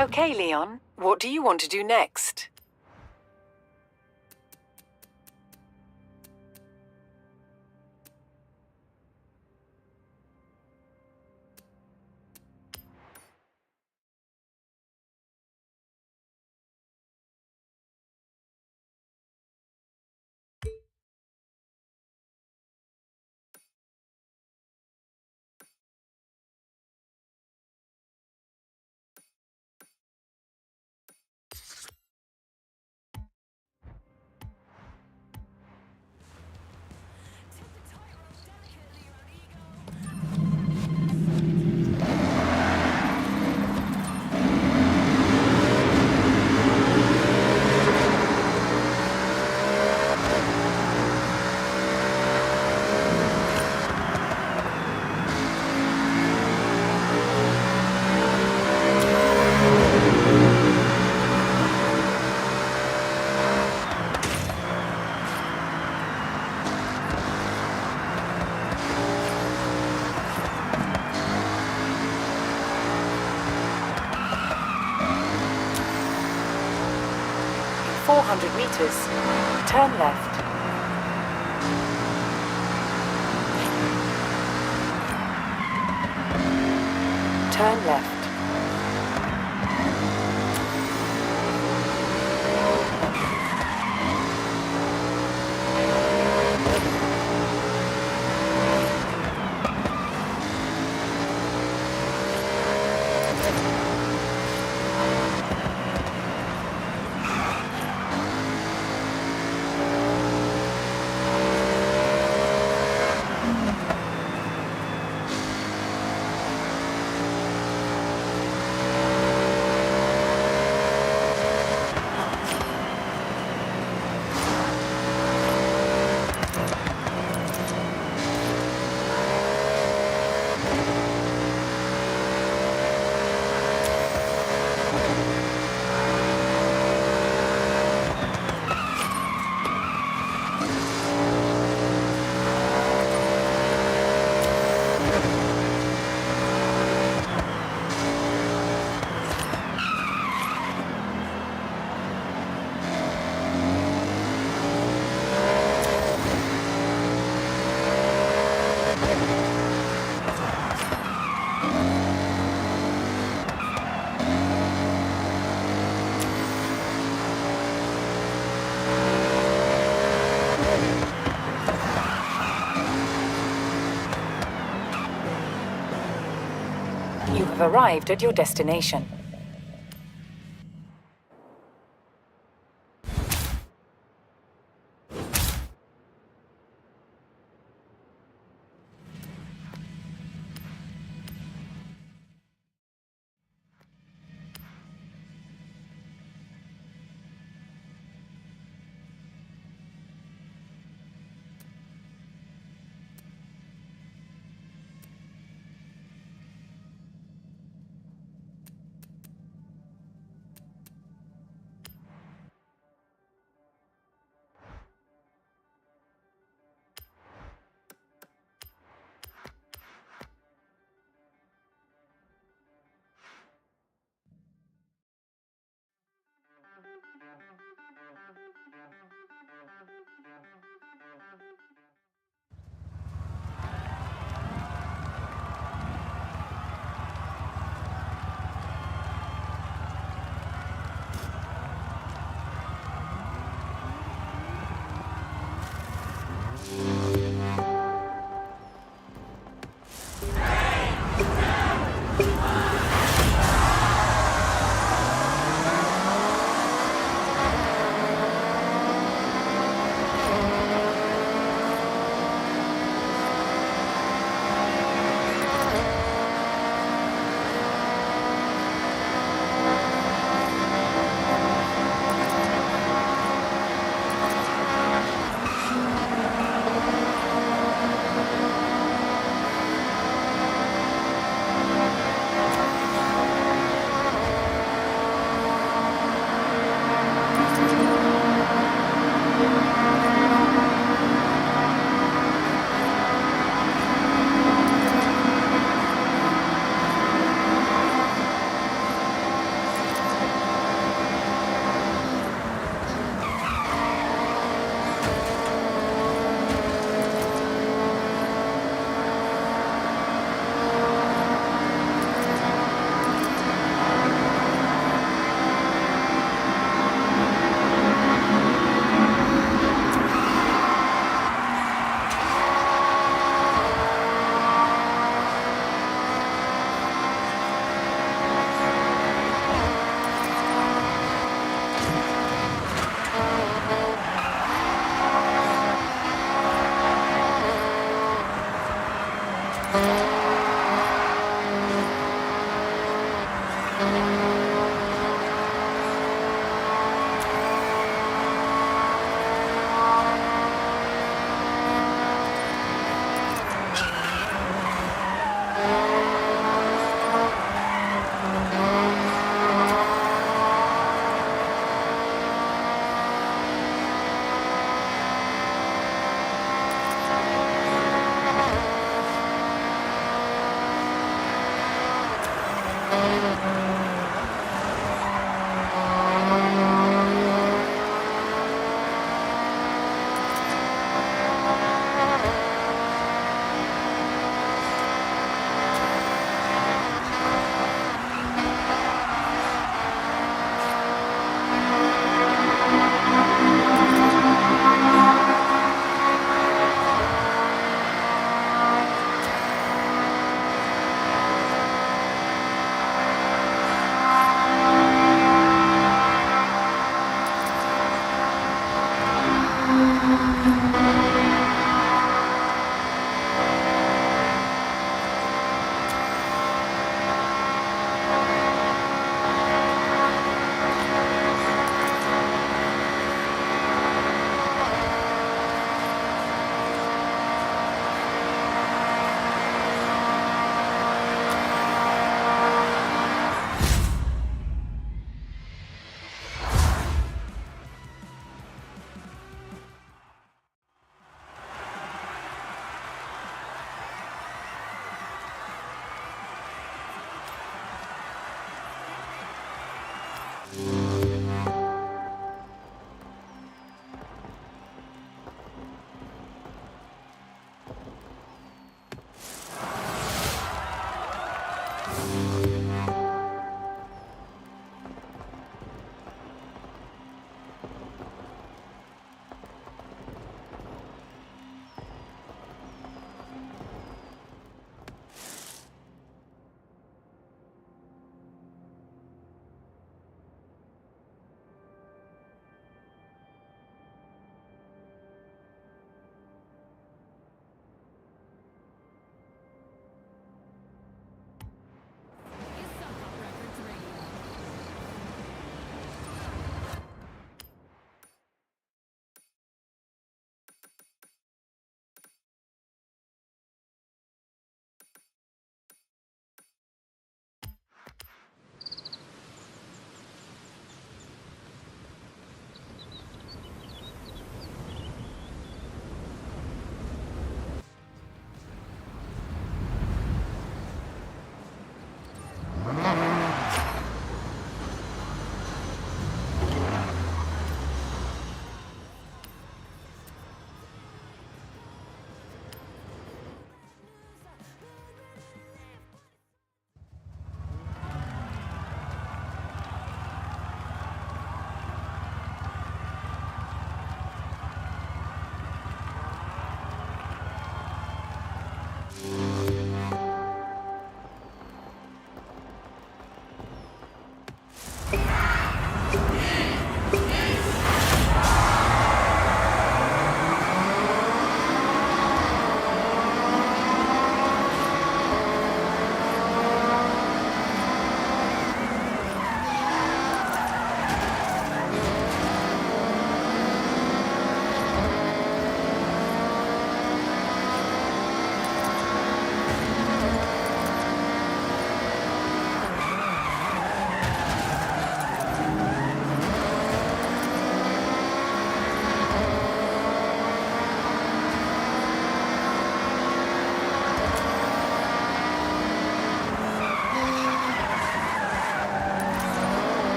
Okay, Leon, what do you want to do next? In 400 meters, turn left. Turn left. You have arrived at your destination.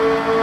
Turn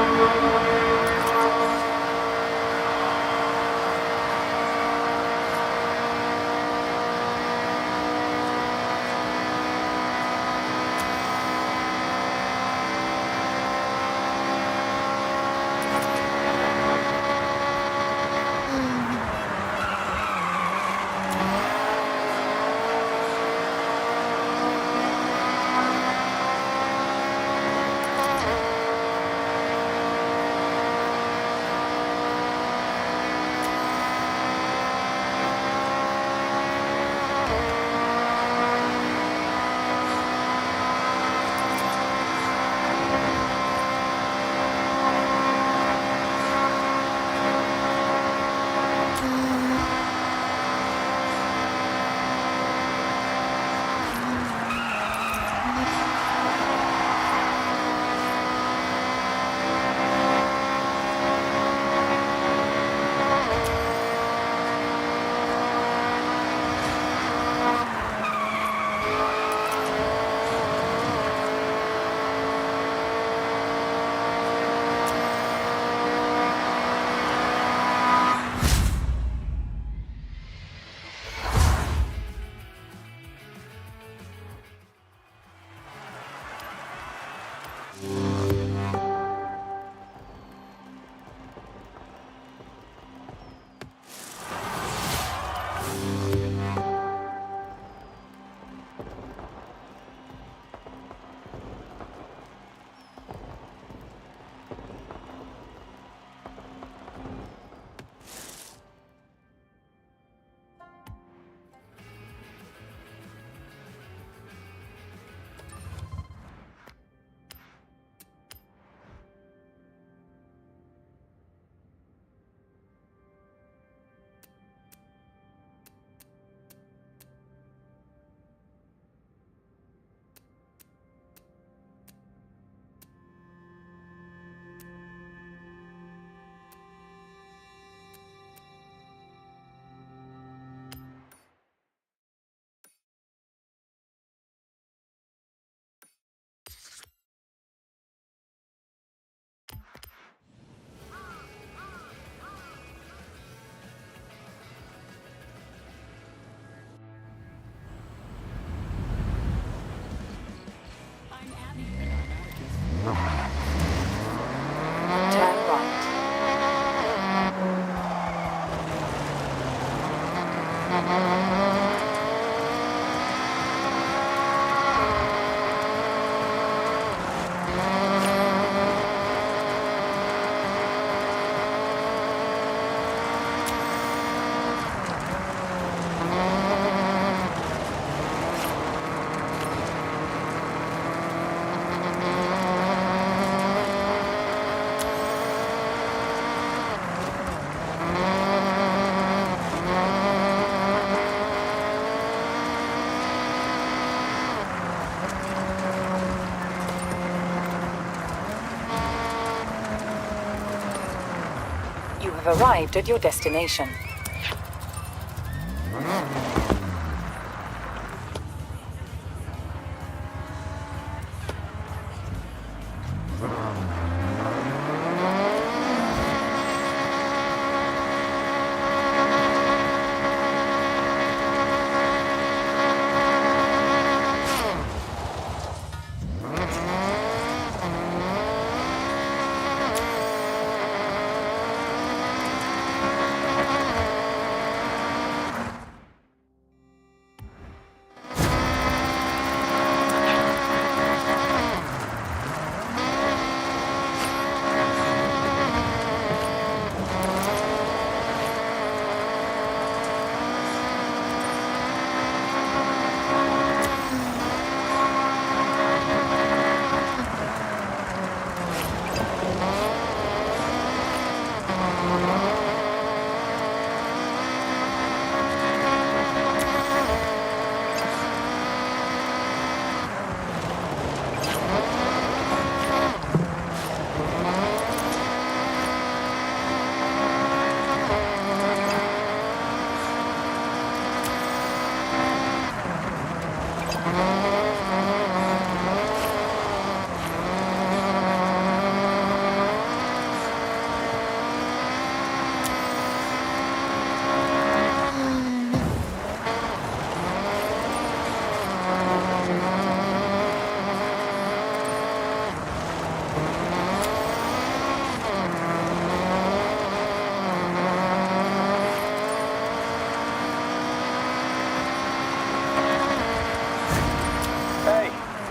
right. You have arrived at your destination.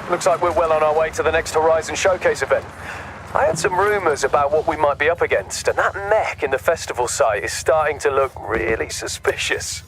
Looks like we're well on our way to the next Horizon Showcase event. I had some rumors about what we might be up against, and that mech in the festival site is starting to look really suspicious.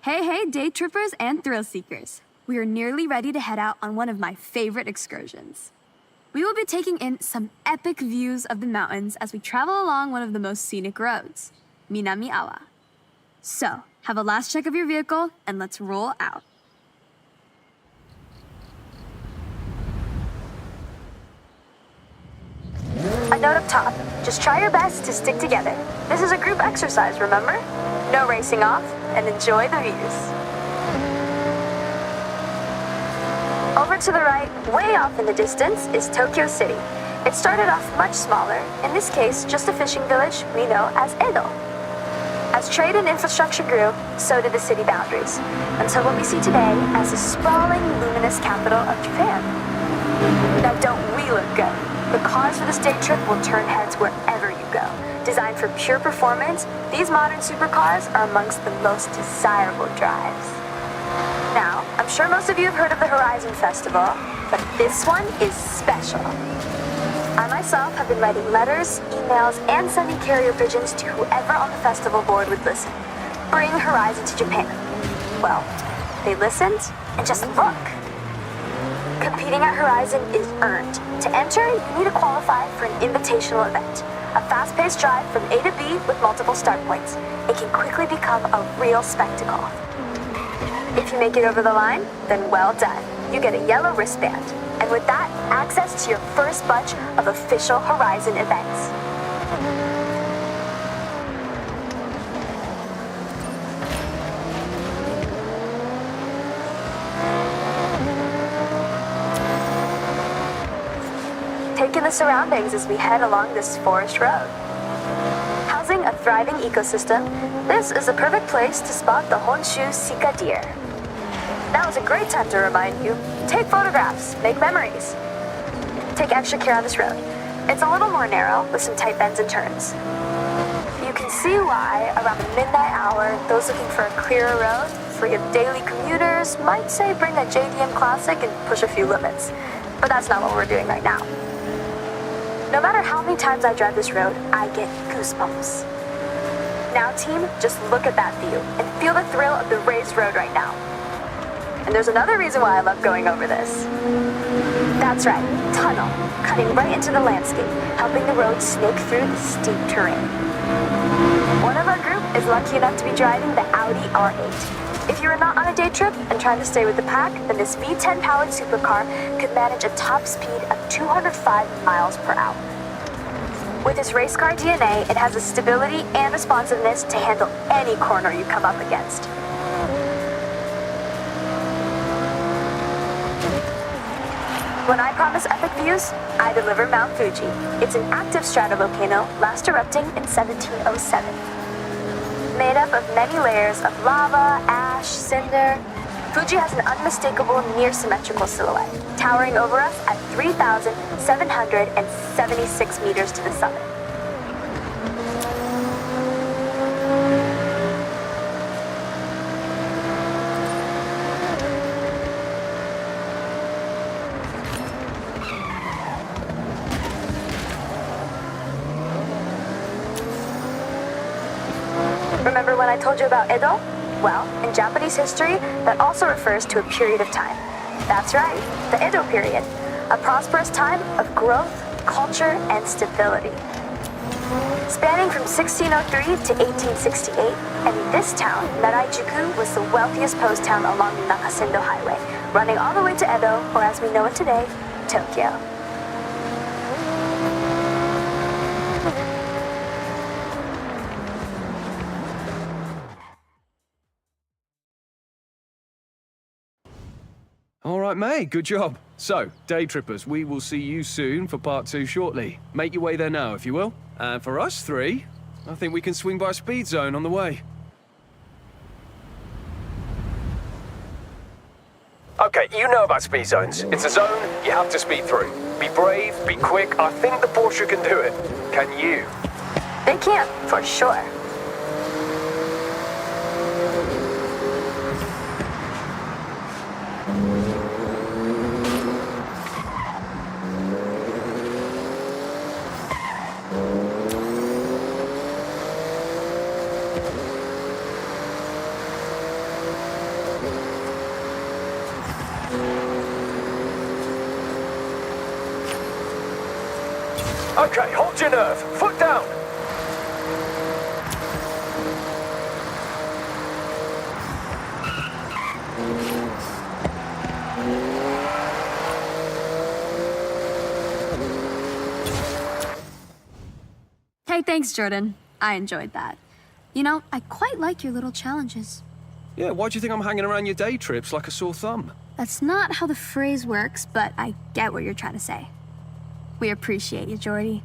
Hey, day trippers and thrill seekers. We are nearly ready to head out on one of my favorite excursions. We will be taking in some epic views of the mountains as we travel along one of the most scenic roads, Minami Awa. So, have a last check of your vehicle and let's roll out. A note up top, just try your best to stick together. This is a group exercise, remember? No racing off, and enjoy the views. Over to the right, way off in the distance, is Tokyo City. It started off much smaller, in this case just a fishing village we know as Edo. As trade and infrastructure grew, so did the city boundaries, until what we see today as the sprawling, luminous capital of Japan. Now don't we look good? The cars for this day trip will turn heads wherever you go. Designed for pure performance, these modern supercars are amongst the most desirable drives. Now, I'm sure most of you have heard of the Horizon Festival, but this one is special. I myself have been writing letters, emails, and sending carrier pigeons to whoever on the festival board would listen. Bring Horizon to Japan. Well, they listened, and just look. Competing at Horizon is earned. To enter, you need to qualify for an invitational event. A fast-paced drive from A to B with multiple start points. It can quickly become a real spectacle. If you make it over the line, then well done. You get a yellow wristband. And with that, access to your first bunch of official Horizon events. Take in the surroundings as we head along this forest road. Housing a thriving ecosystem, this is the perfect place to spot the Honshu Sika deer. Now is a great time to remind you, take photographs, make memories. Take extra care on this road. It's a little more narrow with some tight bends and turns. You can see why, around the midnight hour, those looking for a clearer road, free of daily commuters, might say bring a JDM Classic and push a few limits. But that's not what we're doing right now. No matter how many times I drive this road, I get goosebumps. Now team, just look at that view and feel the thrill of the raised road right now. And there's another reason why I love going over this. That's right, tunnel, cutting right into the landscape, helping the road snake through the steep terrain. One of our group is lucky enough to be driving the Audi R8. If you are not on a day trip and trying to stay with the pack, then this V10 powered supercar could manage a top speed of 205 miles per hour. With its race car DNA, it has the stability and responsiveness to handle any corner you come up against. When I promise epic views, I deliver Mount Fuji. It's an active stratovolcano, last erupting in 1707. Made up of many layers of lava, ash, cinder, Fuji has an unmistakable near-symmetrical silhouette, towering over us at 3,776 meters to the summit. Remember when I told you about Edo? Well, in Japanese history, that also refers to a period of time. That's right, the Edo period, a prosperous time of growth, culture, and stability. Spanning from 1603 to 1868, and this town, Naraijuku, was the wealthiest post town along the Nakasendo Highway, running all the way to Edo, or as we know it today, Tokyo. All right, mate, good job. So, day trippers, we will see you soon for part 2 shortly. Make your way there now, if you will. And for us 3, I think we can swing by a speed zone on the way. Okay, you know about speed zones. It's a zone you have to speed through. Be brave, be quick. I think the Porsche can do it. Can you? They can, for sure. Okay, hold your nerve. Foot down. Hey, thanks, Jordan. I enjoyed that. You know, I quite like your little challenges. Yeah, why do you think I'm hanging around your day trips like a sore thumb? That's not how the phrase works, but I get what you're trying to say. We appreciate you, Jordy.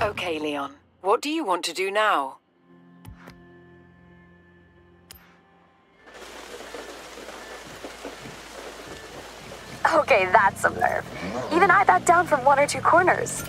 Okay, Leon. What do you want to do now? Okay, that's some nerve. Even I backed down from one or two corners.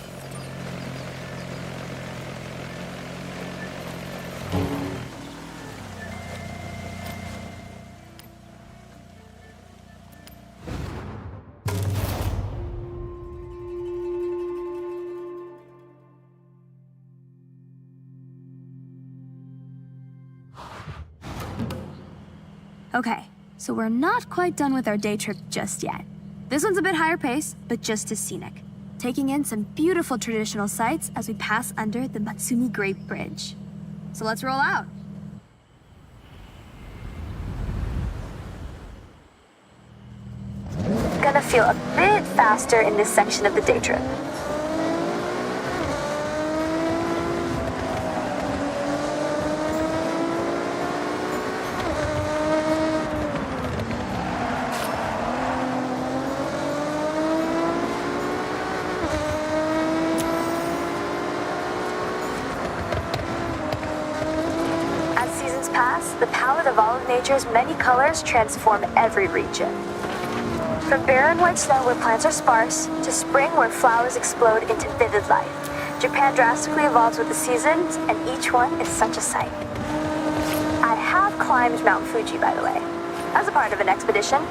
Okay, so we're not quite done with our day trip just yet. This one's a bit higher pace, but just as scenic, taking in some beautiful traditional sights as we pass under the Matsumi Grape Bridge. So let's roll out. Gonna feel a bit faster in this section of the day trip. As seasons pass, the palette of all of nature's many colors transform every region. From barren white snow where plants are sparse, to spring where flowers explode into vivid life, Japan drastically evolves with the seasons, and each one is such a sight. I have climbed Mount Fuji, by the way, as a part of an expedition.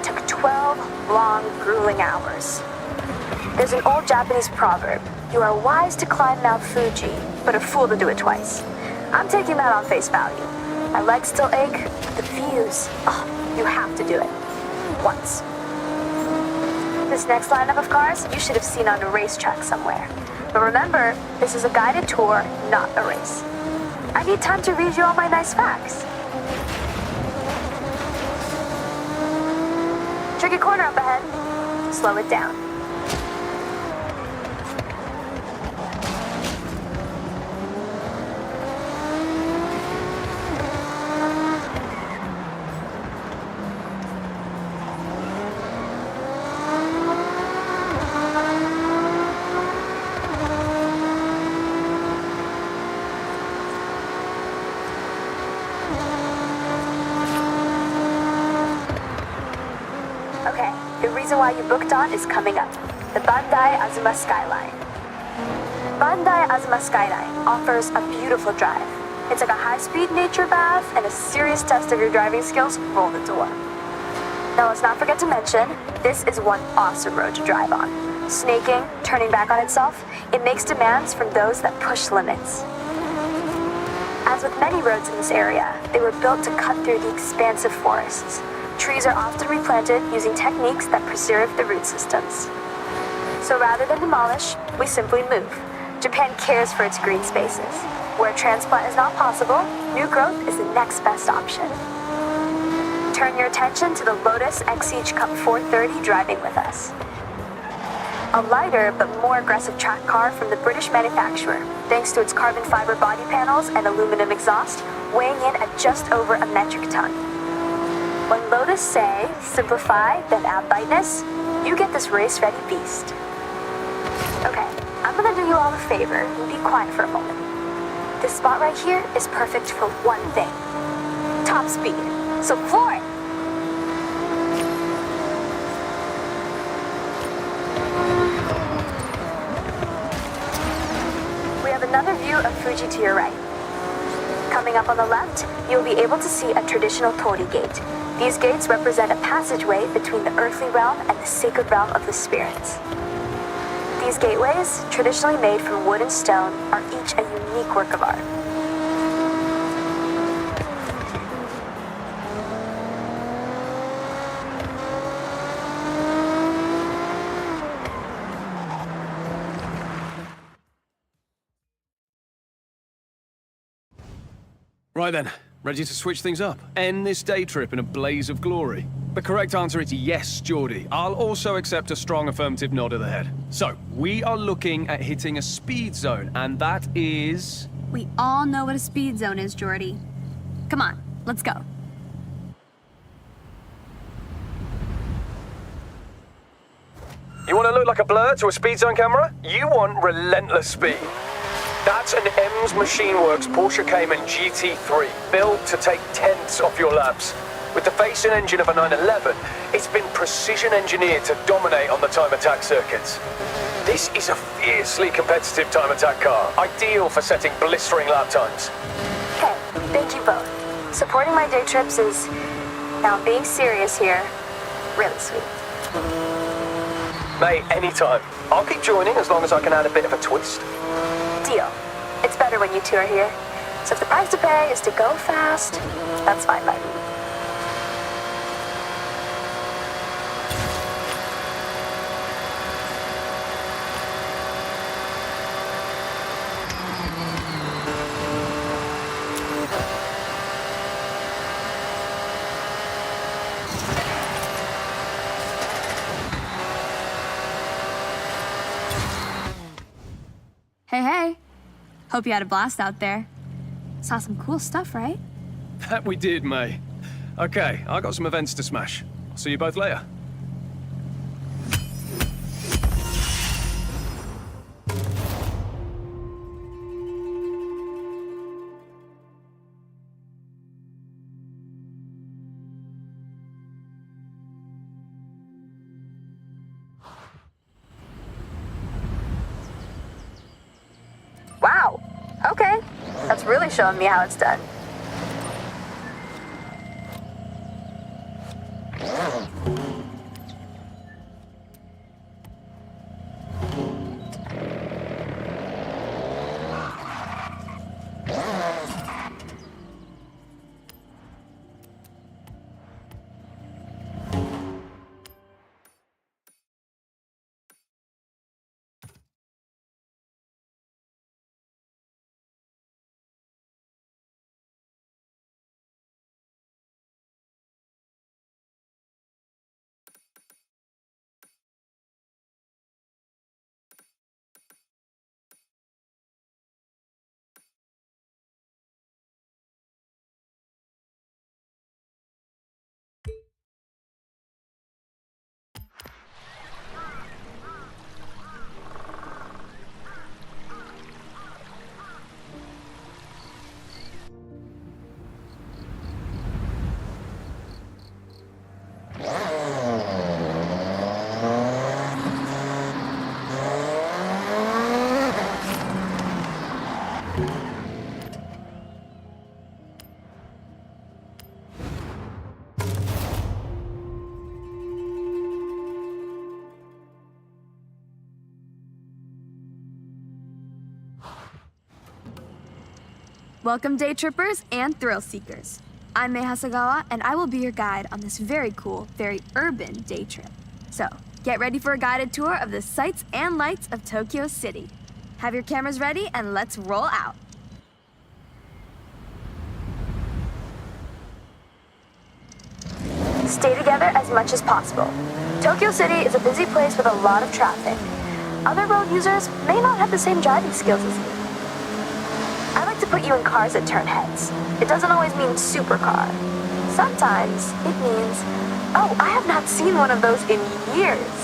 Took 12 long, grueling hours. There's an old Japanese proverb: you are wise to climb Mount Fuji, but a fool to do it twice. I'm taking that on face value. My legs still ache, but the views, you have to do it. Once. This next lineup of cars you should have seen on a racetrack somewhere. But remember, this is a guided tour, not a race. I need time to read you all my nice facts. Tricky corner up ahead. Slow it down. Okay, the reason why you booked on is coming up. The Bandai Azuma Skyline. Bandai Azuma Skyline offers a beautiful drive. It's like a high-speed nature bath and a serious test of your driving skills rolled into one. Now let's not forget to mention, this is one awesome road to drive on. Snaking, turning back on itself, it makes demands from those that push limits. As with many roads in this area, they were built to cut through the expansive forests. Trees are often replanted using techniques that preserve the root systems. So rather than demolish, we simply move. Japan cares for its green spaces. Where transplant is not possible, new growth is the next best option. Turn your attention to the Lotus Exige Cup 430 driving with us. A lighter but more aggressive track car from the British manufacturer, thanks to its carbon fiber body panels and aluminum exhaust, weighing in at just over a metric ton. When Lotus say, simplify, then add lightness, you get this race-ready beast. Okay, I'm gonna do you all a favor and be quiet for a moment. This spot right here is perfect for one thing. Top speed. So floor it! We have another view of Fuji to your right. Coming up on the left, you'll be able to see a traditional Tori gate. These gates represent a passageway between the earthly realm and the sacred realm of the spirits. These gateways, traditionally made from wood and stone, are each a unique work of art. Right then, ready to switch things up? End this day trip in a blaze of glory? The correct answer is yes, Geordie. I'll also accept a strong affirmative nod of the head. So, we are looking at hitting a speed zone, and that is... We all know what a speed zone is, Jordy. Come on, let's go. You want to look like a blur to a speed zone camera? You want relentless speed. That's an EMS Machine Works Porsche Cayman GT3, built to take tenths off your laps. With the face-in engine of a 911, it's been precision engineered to dominate on the time attack circuits. This is a fiercely competitive time attack car, ideal for setting blistering lap times. Okay, thank you both. Supporting my day trips is, now I'm being serious here, really sweet. Mate, anytime. I'll keep joining as long as I can add a bit of a twist. Deal. It's better when you two are here. So if the price to pay is to go fast, that's fine by me. Hey, hey. Hope you had a blast out there. Saw some cool stuff, right? That we did, May. Okay, I got some events to smash. I'll see you both later. Wow. Okay. That's really showing me how it's done. Welcome, day trippers and thrill seekers. I'm Mei Hasagawa, and I will be your guide on this very cool, very urban day trip. So, get ready for a guided tour of the sights and lights of Tokyo City. Have your cameras ready, and let's roll out. Stay together as much as possible. Tokyo City is a busy place with a lot of traffic. Other road users may not have the same driving skills as you. I like to put you in cars that turn heads. It doesn't always mean supercar. Sometimes it means, oh, I have not seen one of those in years.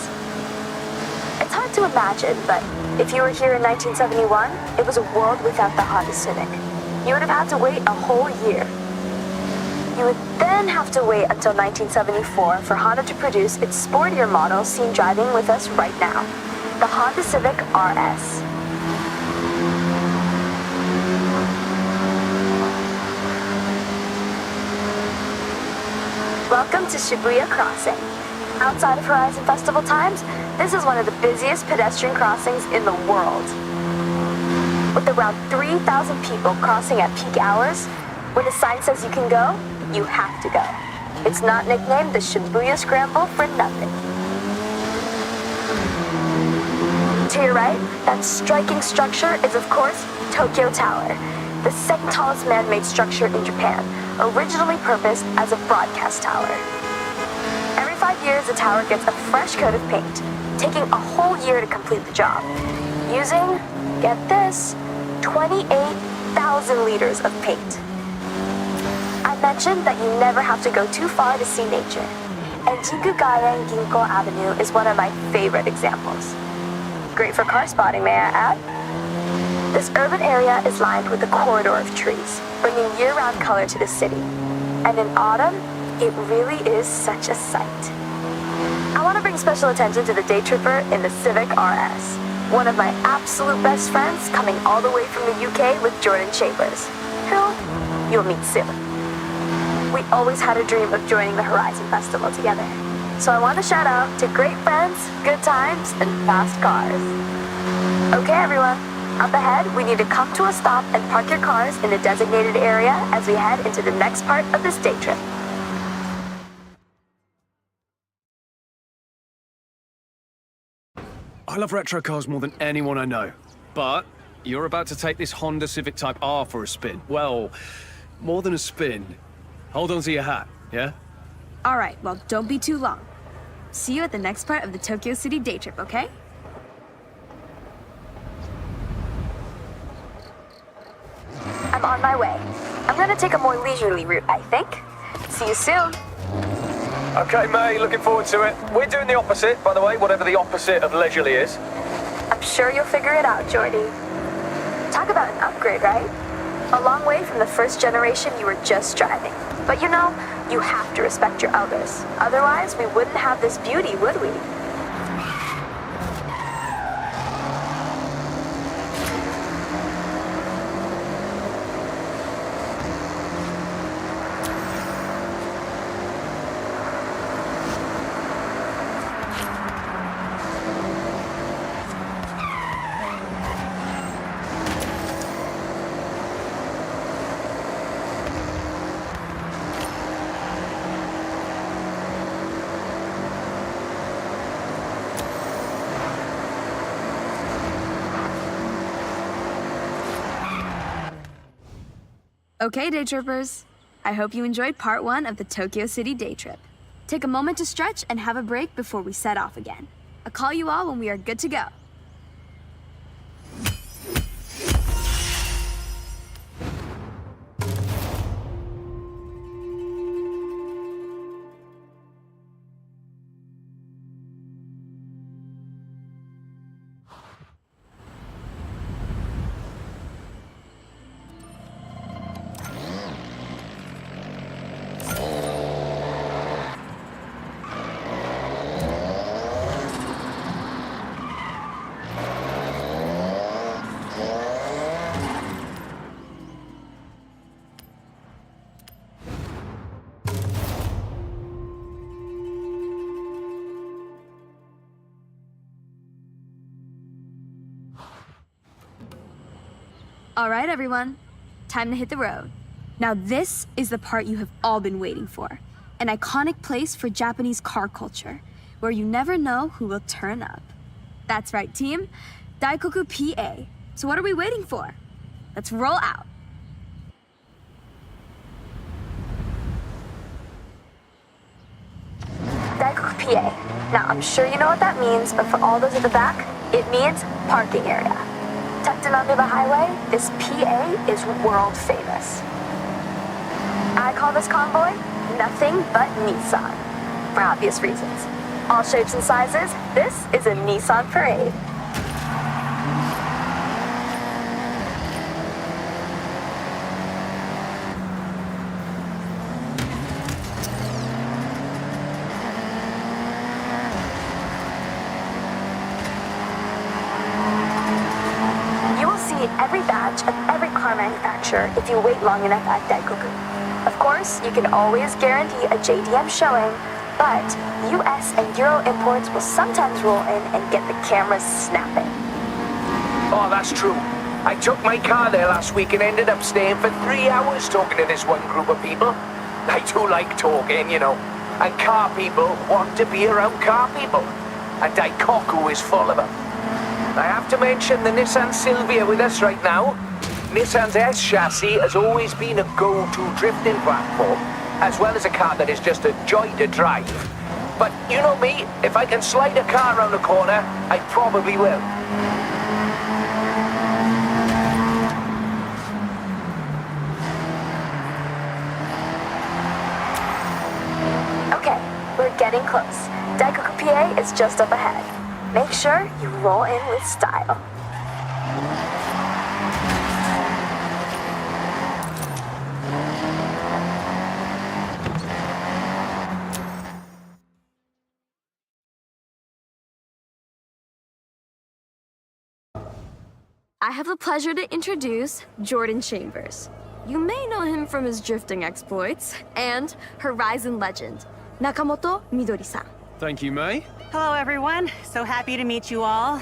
It's hard to imagine, but if you were here in 1971, it was a world without the Honda Civic. You would have had to wait a whole year. You would then have to wait until 1974 for Honda to produce its sportier model seen driving with us right now, the Honda Civic RS. Welcome to Shibuya Crossing. Outside of Horizon Festival times, this is one of the busiest pedestrian crossings in the world. With around 3,000 people crossing at peak hours, when a sign says you can go, you have to go. It's not nicknamed the Shibuya Scramble for nothing. To your right, that striking structure is of course Tokyo Tower, the second tallest man-made structure in Japan, originally purposed as a broadcast tower. Every 5 years, the tower gets a fresh coat of paint, taking a whole year to complete the job, using, get this, 28,000 liters of paint. I mentioned that you never have to go too far to see nature, and Jikugaren Ginko Avenue is one of my favorite examples. Great for car spotting, may I add? This urban area is lined with a corridor of trees, bringing year-round color to the city. And in autumn, it really is such a sight. I want to bring special attention to the day tripper in the Civic RS, one of my absolute best friends coming all the way from the UK with Jordan Chambers, who you'll meet soon. We always had a dream of joining the Horizon Festival together. So I want to shout out to great friends, good times, and fast cars. Okay, everyone. Up ahead, we need to come to a stop and park your cars in the designated area as we head into the next part of this day trip. I love retro cars more than anyone I know. But you're about to take this Honda Civic Type R for a spin. Well, more than a spin. Hold on to your hat, yeah? All right, well, don't be too long. See you at the next part of the Tokyo City day trip, okay? I'm on my way. I'm gonna take a more leisurely route, I think. See you soon. Okay, May, looking forward to it. We're doing the opposite, by the way, whatever the opposite of leisurely is. I'm sure you'll figure it out, Jordy. Talk about an upgrade, right? A long way from the first generation you were just driving. But you know, you have to respect your elders. Otherwise, we wouldn't have this beauty, would we? Okay, day trippers. I hope you enjoyed part 1 of the Tokyo City day trip. Take a moment to stretch and have a break before we set off again. I'll call you all when we are good to go. All right, everyone. Time to hit the road. Now this is the part you have all been waiting for. An iconic place for Japanese car culture, where you never know who will turn up. That's right, team. Daikoku PA. So what are we waiting for? Let's roll out. Daikoku PA. Now, I'm sure you know what that means, but for all those at the back, it means parking area. Tucked in under the highway, this PA is world famous. I call this convoy nothing but Nissan, for obvious reasons. All shapes and sizes, this is a Nissan parade. You will see every badge of every car manufacturer if you wait long enough at Daikoku. Of course, you can always guarantee a JDM showing, but US and Euro imports will sometimes roll in and get the cameras snapping. Oh, that's true. I took my car there last week and ended up staying for 3 hours talking to this one group of people. I do like talking, you know. And car people want to be around car people. And Daikoku is full of them. I have to mention the Nissan Silvia with us right now. Nissan's S chassis has always been a go-to drifting platform, as well as a car that is just a joy to drive. But you know me, if I can slide a car around the corner, I probably will. Okay, we're getting close. Daikoku PA is just up ahead. Make sure you roll in with style. I have the pleasure to introduce Jordan Chambers. You may know him from his drifting exploits and Horizon legend, Nakamoto Midori-san. Thank you, May. Hello, everyone. So happy to meet you all.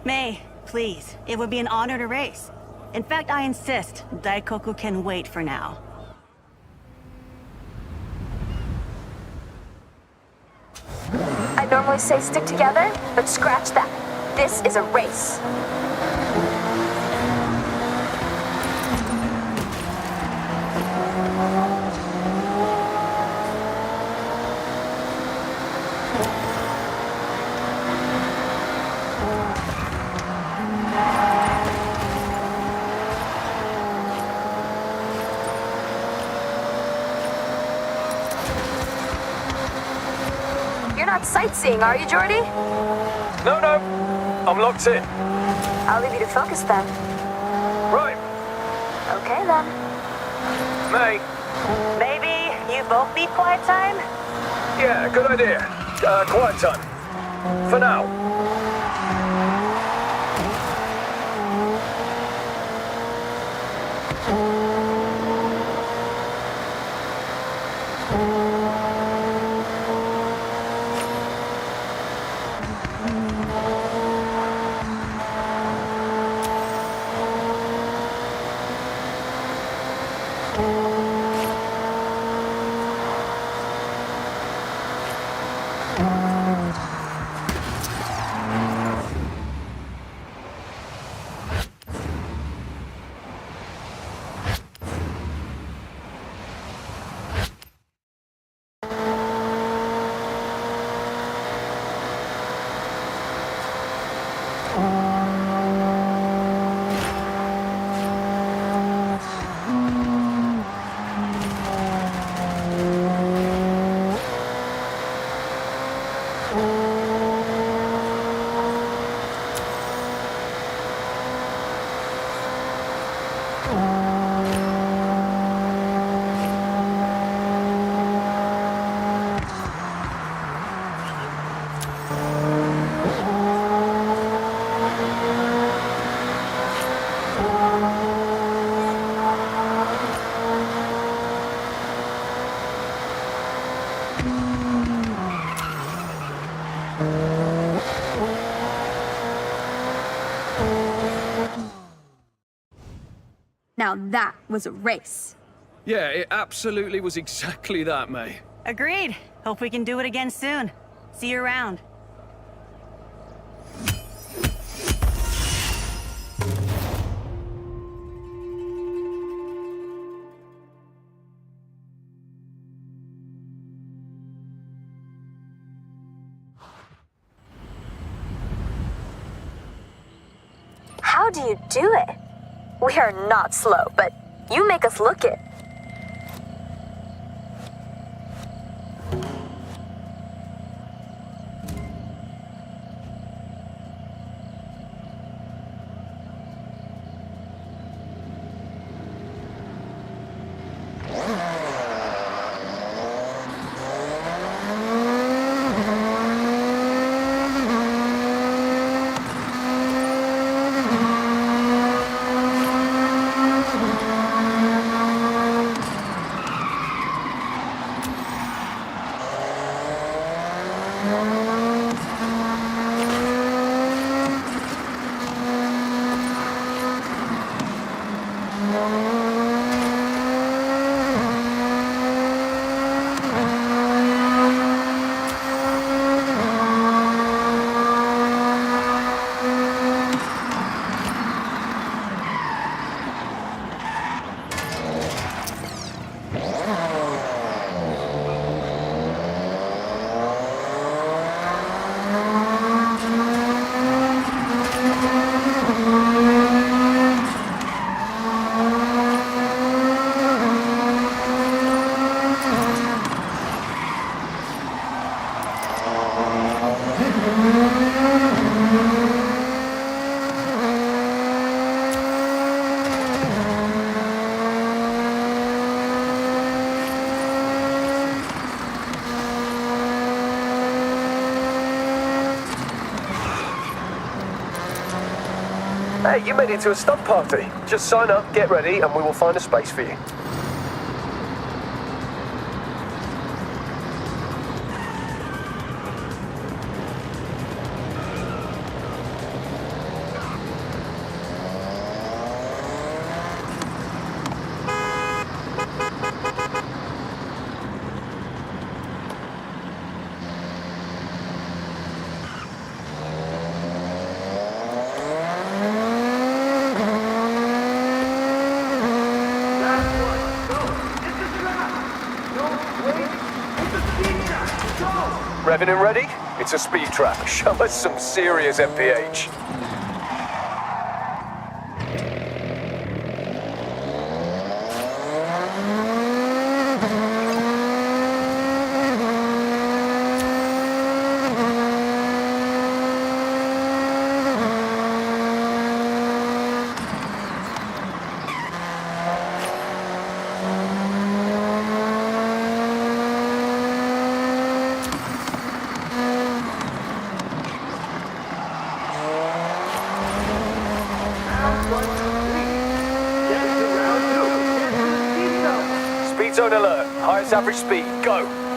May, please, it would be an honor to race. In fact, I insist, Daikoku can wait for now. I normally say stick together, but scratch that. This is a race. You're not sightseeing, are you, Jordy? No, no. I'm locked in. I'll leave you to focus then. Right. Okay then. May. Maybe you both need quiet time? Yeah, good idea. Quiet time. For now. Now that was a race. Yeah, it absolutely was exactly that, May. Agreed. Hope we can do it again soon. See you around. How do you do it? We are not slow, but you make us look it. Hey, you made it to a stunt party. Just sign up, get ready, and we will find a space for you. Revving and ready? It's a speed trap. Show us some serious MPH. Speed zone alert. Highest average speed. Go.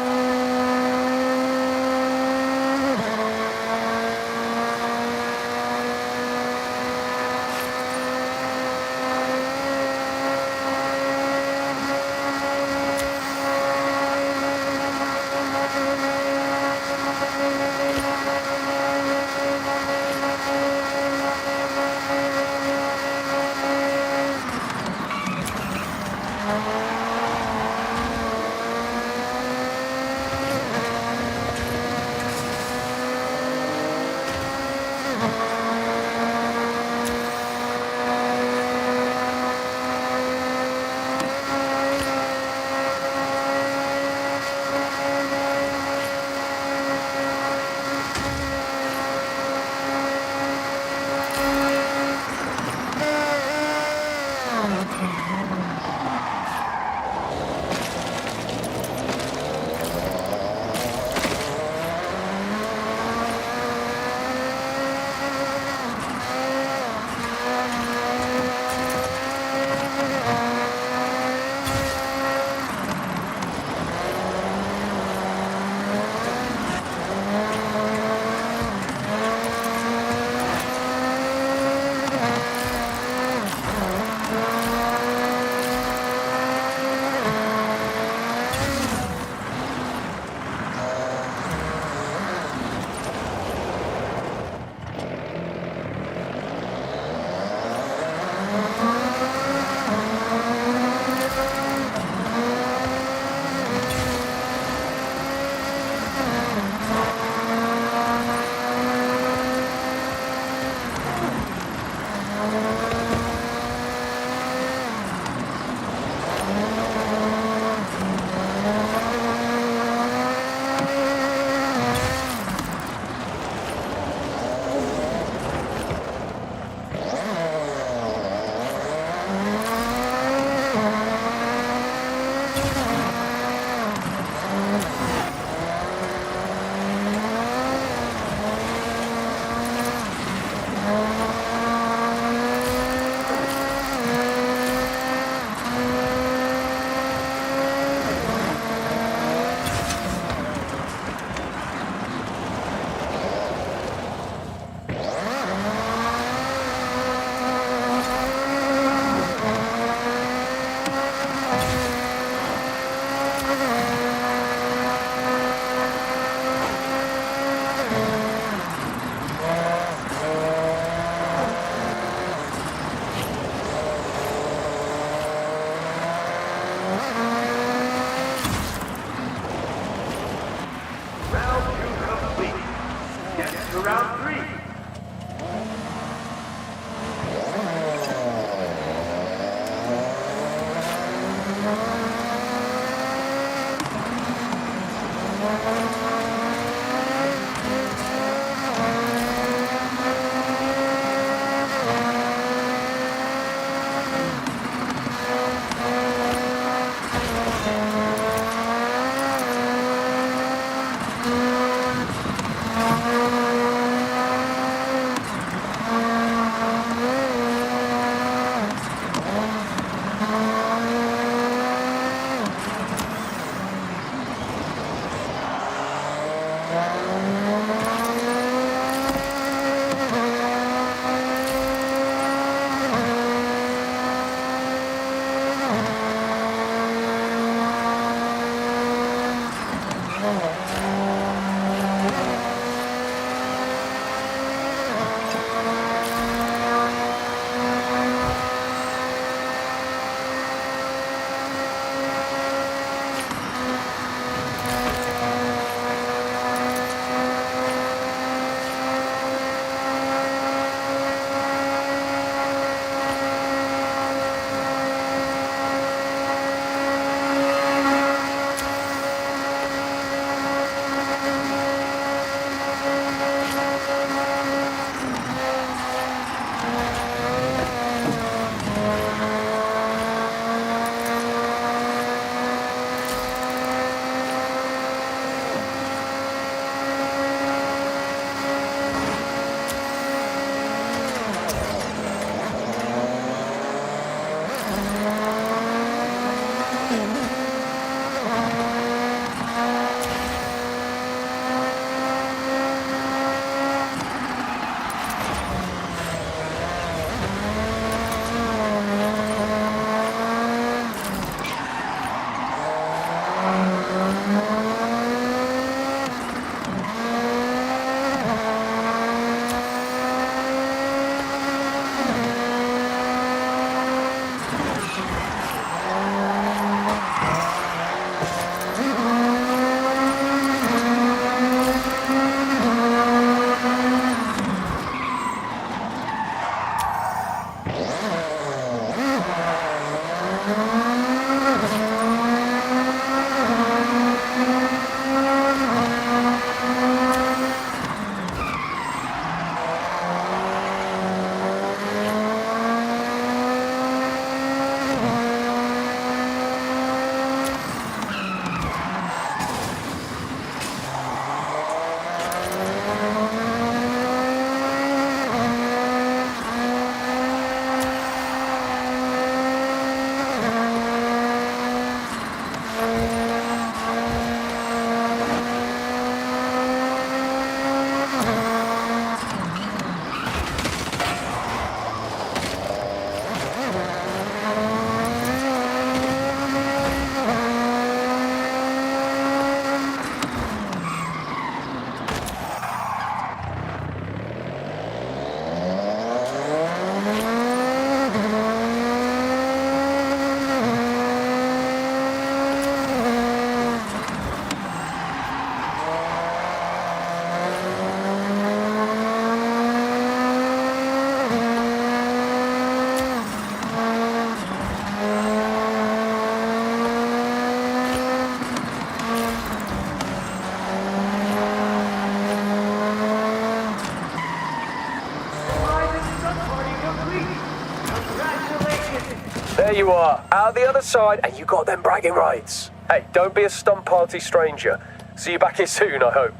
There you are, out the other side, and you got them bragging rights. Hey, don't be a stump party stranger. See you back here soon, I hope.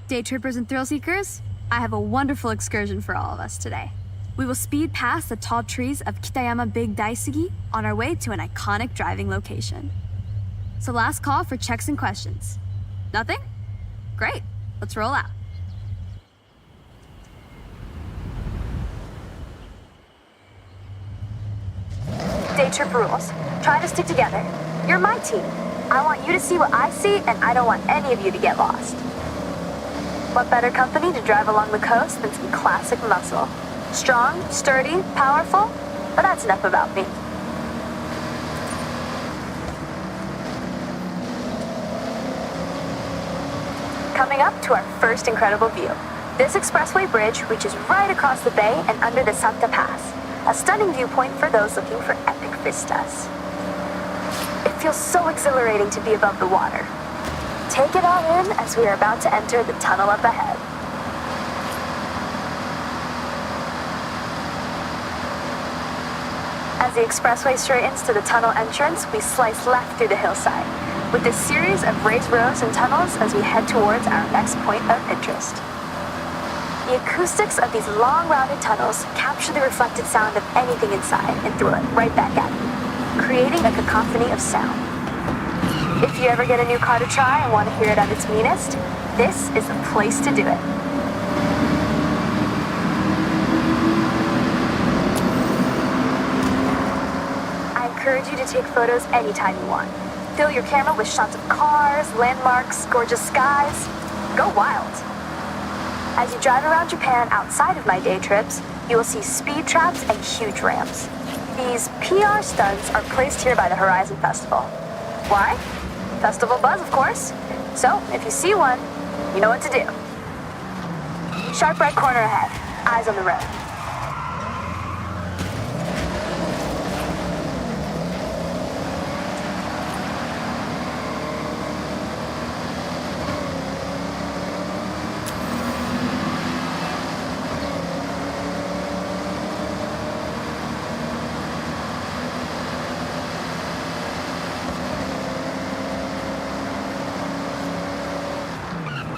Day trippers and thrill seekers, I have a wonderful excursion for all of us today. We will speed past the tall trees of Kitayama Big Daisugi on our way to an iconic driving location. So last call for checks and questions. Nothing? Great, let's roll out. Day trip rules. Try to stick together. You're my team. I want you to see what I see, and I don't want any of you to get lost. What better company to drive along the coast than some classic muscle? Strong, sturdy, powerful? But that's enough about me. Coming up to our first incredible view. This expressway bridge reaches right across the bay and under the Santa Pass, a stunning viewpoint for those looking for epic vistas. It feels so exhilarating to be above the water. Take it all in as we are about to enter the tunnel up ahead. As the expressway straightens to the tunnel entrance, we slice left through the hillside, with a series of raised roads and tunnels as we head towards our next point of interest. The acoustics of these long, rounded tunnels capture the reflected sound of anything inside and throw it right back at you, creating a cacophony of sound. If you ever get a new car to try and want to hear it at its meanest, this is the place to do it. I encourage you to take photos anytime you want. Fill your camera with shots of cars, landmarks, gorgeous skies. Go wild. As you drive around Japan outside of my day trips, you will see speed traps and huge ramps. These PR stunts are placed here by the Horizon Festival. Why? Festival buzz, of course. So, if you see one, you know what to do. Sharp right corner ahead. Eyes on the road.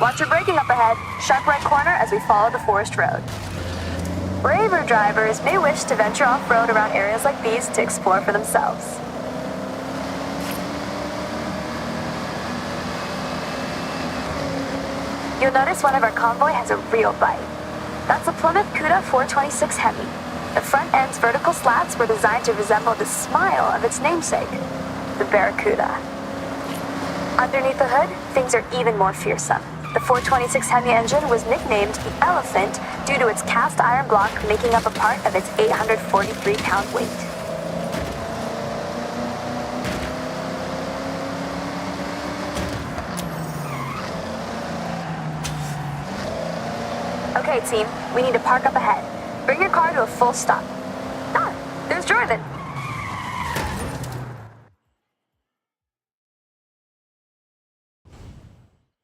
Watch your braking up ahead. Sharp right corner as we follow the forest road. Braver drivers may wish to venture off-road around areas like these to explore for themselves. You'll notice one of our convoy has a real bite. That's a Plymouth Cuda 426 Hemi. The front end's vertical slats were designed to resemble the smile of its namesake, the Barracuda. Underneath the hood, things are even more fearsome. The 426 Hemi engine was nicknamed the Elephant due to its cast iron block making up a part of its 843-pound weight. Okay, team, we need to park up ahead. Bring your car to a full stop. Ah, there's Jordan.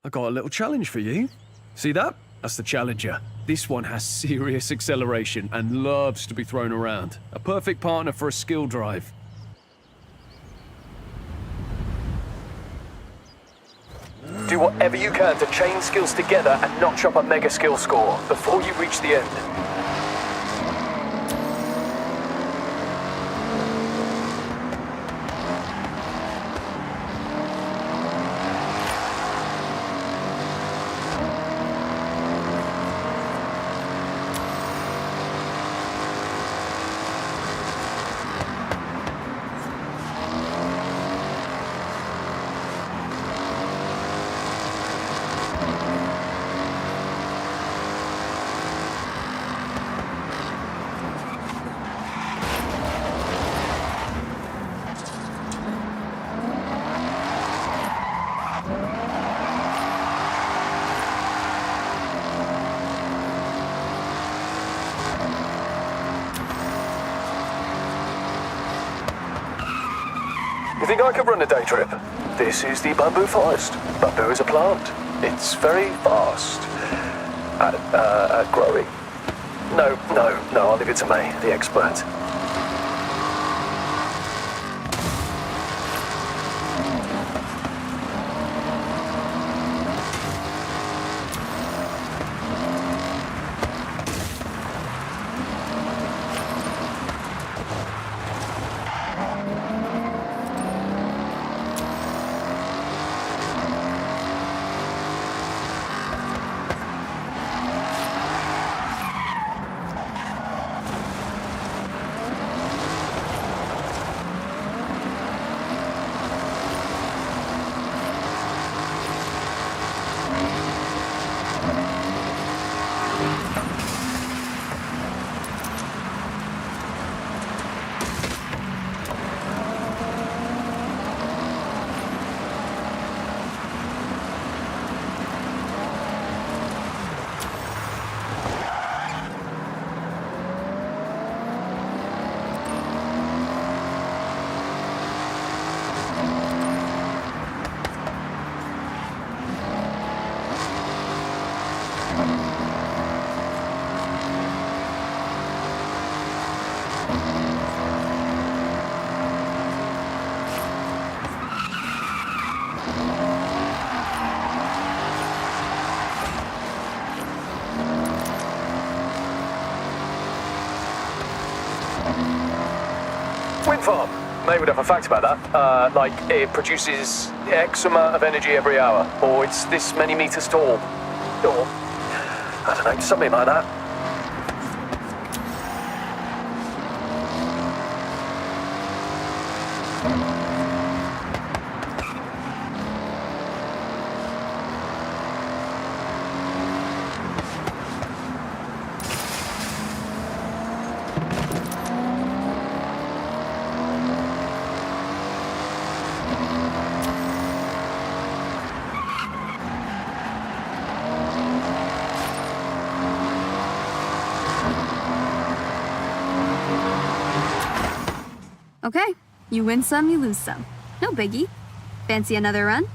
I got a little challenge for you. See that? That's the Challenger. This one has serious acceleration and loves to be thrown around. A perfect partner for a skill drive. Do whatever you can to chain skills together and notch up a mega skill score before you reach the end. You think I could run a day trip? This is the bamboo forest. Bamboo is a plant. It's very fast at growing. No, I'll leave it to May, the expert. Wind farm. May would have a fact about that. Like, it produces X amount of energy every hour, or it's this many meters tall. Or, I don't know, something like that. Okay, you win some, you lose some. No biggie. Fancy another run?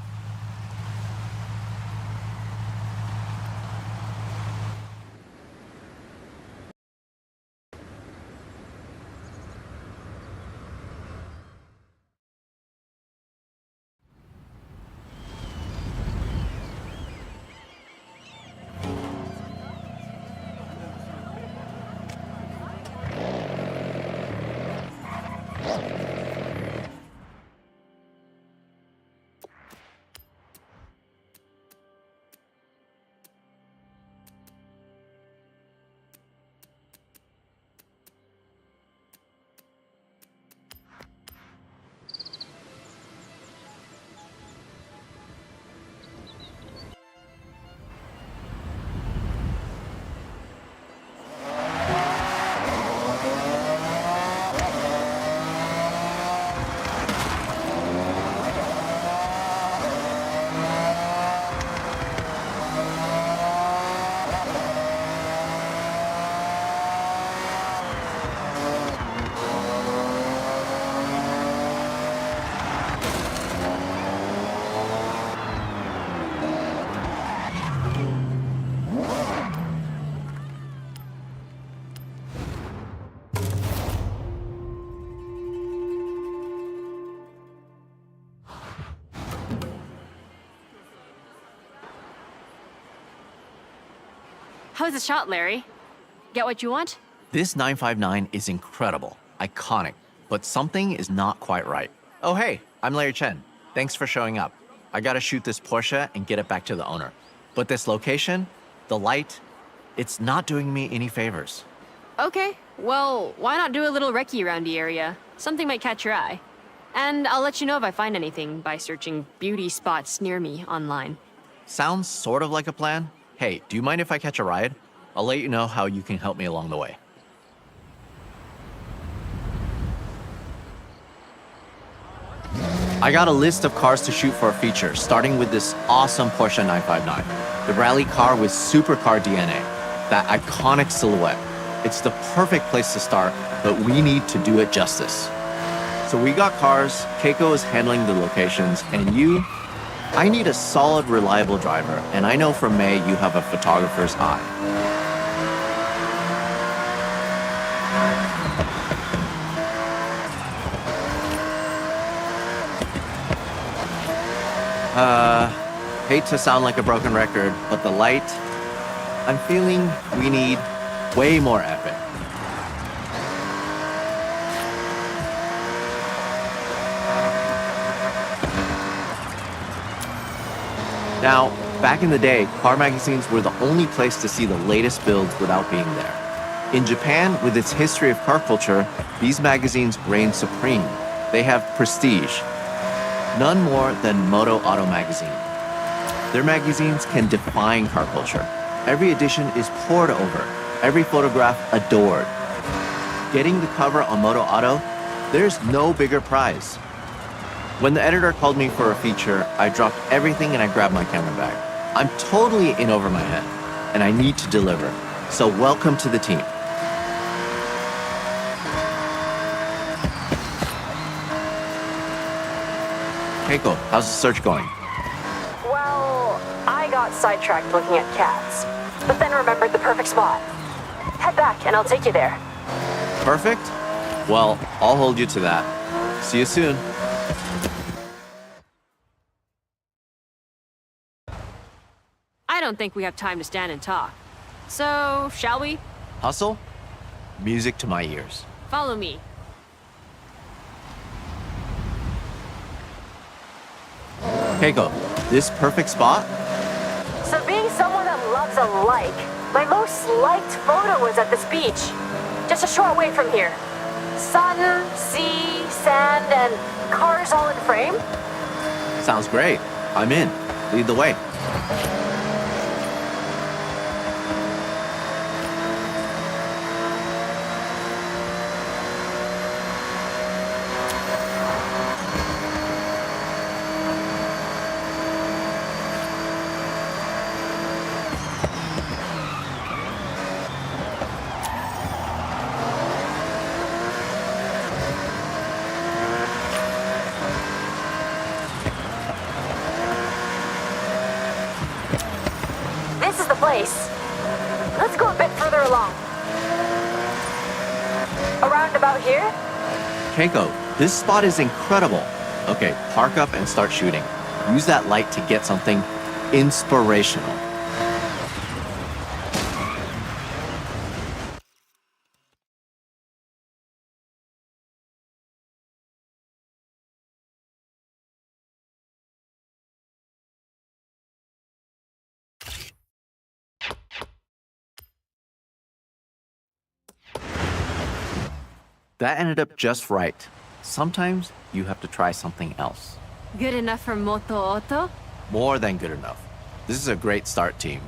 How's the shot, Larry? Get what you want? This 959 is incredible, iconic, but something is not quite right. Oh hey, I'm Larry Chen. Thanks for showing up. I gotta shoot this Porsche and get it back to the owner. But this location, the light, it's not doing me any favors. Okay, well, why not do a little recce around the area? Something might catch your eye. And I'll let you know if I find anything by searching beauty spots near me online. Sounds sort of like a plan. Hey, do you mind if I catch a ride? I'll let you know how you can help me along the way. I got a list of cars to shoot for a feature, starting with this awesome Porsche 959. The rally car with supercar DNA, that iconic silhouette. It's the perfect place to start, but we need to do it justice. So we got cars, Keiko is handling the locations, and you? I need a solid, reliable driver, and I know from May you have a photographer's eye. Hate to sound like a broken record, but the light, I'm feeling we need way more epic. Now, back in the day, car magazines were the only place to see the latest builds without being there. In Japan, with its history of car culture, these magazines reign supreme. They have prestige. None more than Moto Auto magazine. Their magazines can define car culture. Every edition is pored over, every photograph adored. Getting the cover on Moto Auto, there's no bigger prize. When the editor called me for a feature, I dropped everything and I grabbed my camera bag. I'm totally in over my head, and I need to deliver. So welcome to the team. Keiko, how's the search going? Well, I got sidetracked looking at cats, but then remembered the perfect spot. Head back and I'll take you there. Perfect? Well, I'll hold you to that. See you soon. I don't think we have time to stand and talk. So, shall we? Hustle? Music to my ears. Follow me. Keiko, this perfect spot? So being someone that loves a like, my most liked photo was at this beach, just a short way from here. Sun, sea, sand, and cars all in frame. Sounds great. I'm in. Lead the way. This is the place. Let's go a bit further along. Around about here? Keiko, this spot is incredible. Okay, park up and start shooting. Use that light to get something inspirational. That ended up just right. Sometimes you have to try something else. Good enough for Moto Auto? More than good enough. This is a great start, team.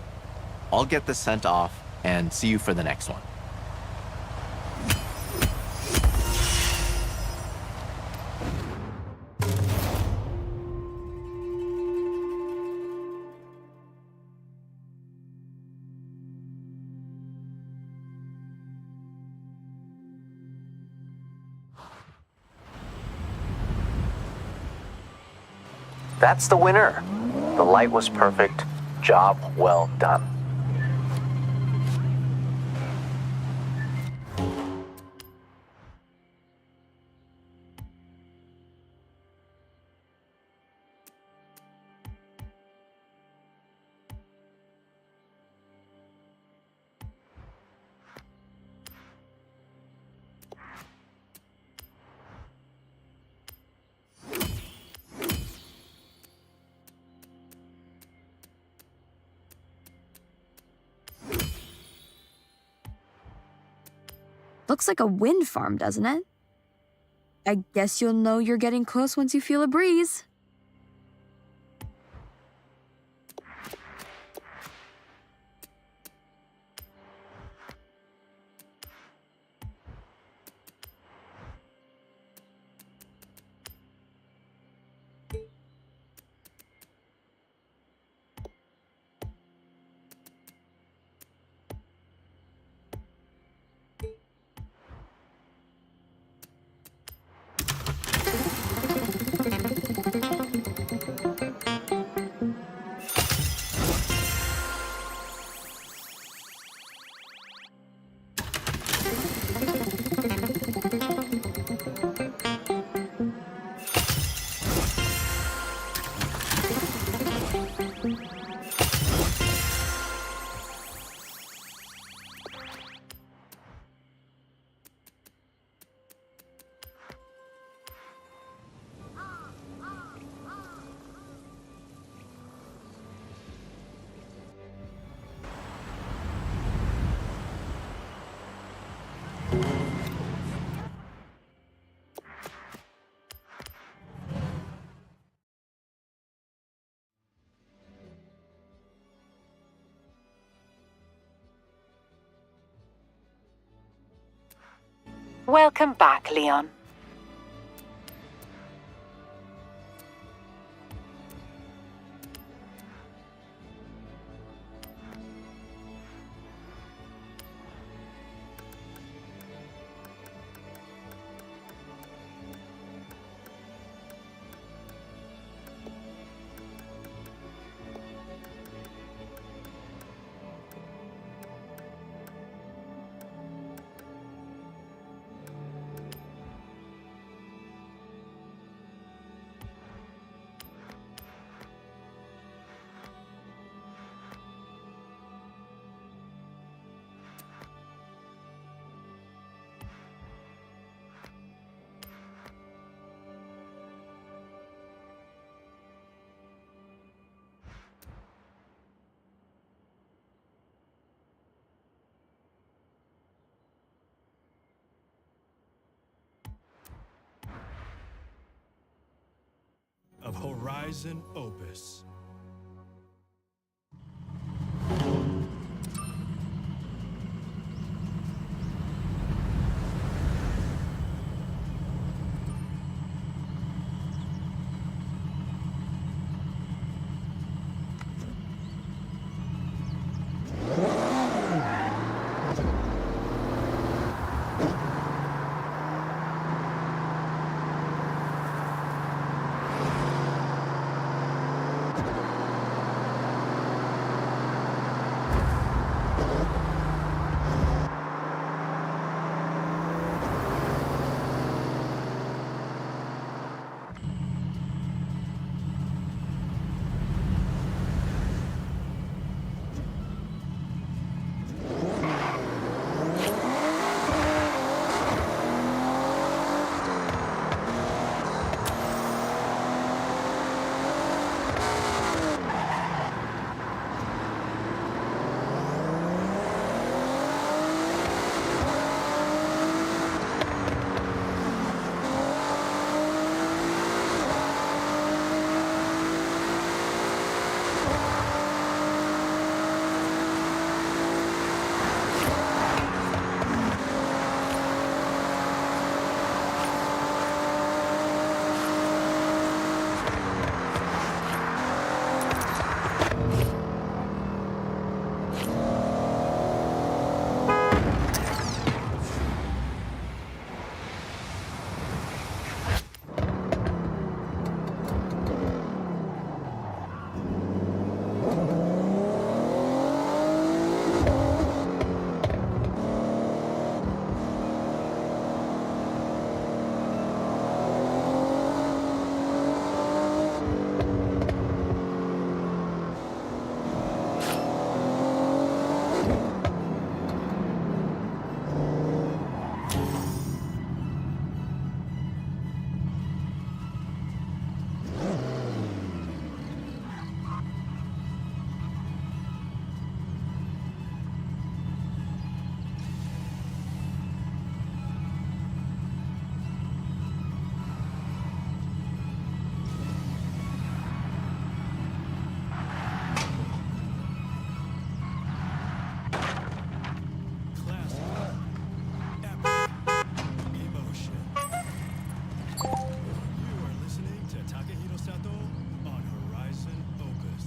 I'll get this sent off and see you for the next one. That's the winner. The light was perfect. Job well done. looks like a wind farm, doesn't it? I guess you'll know you're getting close once you feel a breeze. Welcome back, Leon. Of Horizon Opus. Sato on Horizon Opus.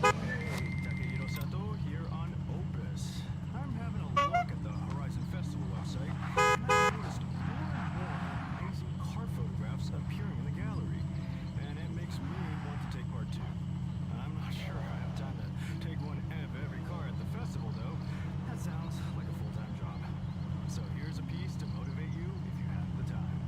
Hey, Takehiro Sato here on Opus. I'm having a look at the Horizon Festival website, and I've noticed more and more amazing car photographs appearing in the gallery, and it makes me want to take part too. I'm not sure I have time to take one of every car at the festival, though. That sounds like a full-time job. So here's a piece to motivate you if you have the time.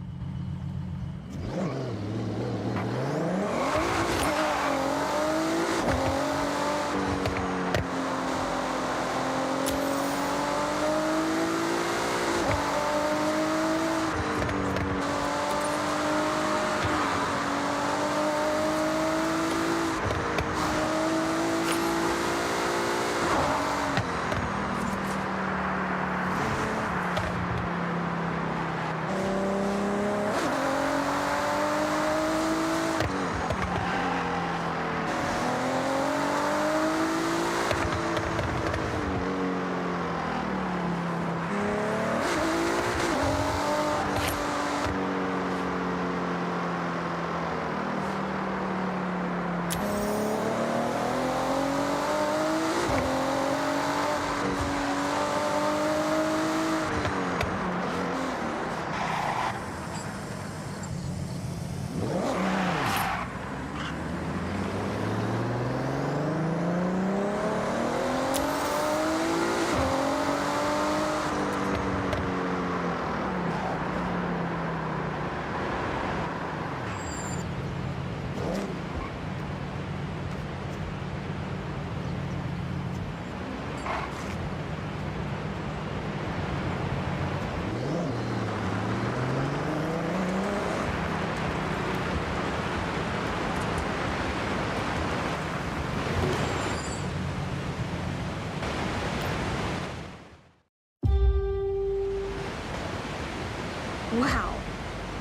Wow,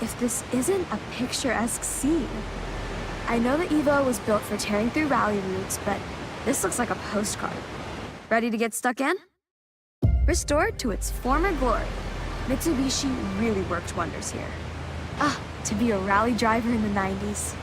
if this isn't a picturesque scene. I know the Evo was built for tearing through rally routes, but this looks like a postcard. Ready to get stuck in? Restored to its former glory, Mitsubishi really worked wonders here. Ah, to be a rally driver in the 90s.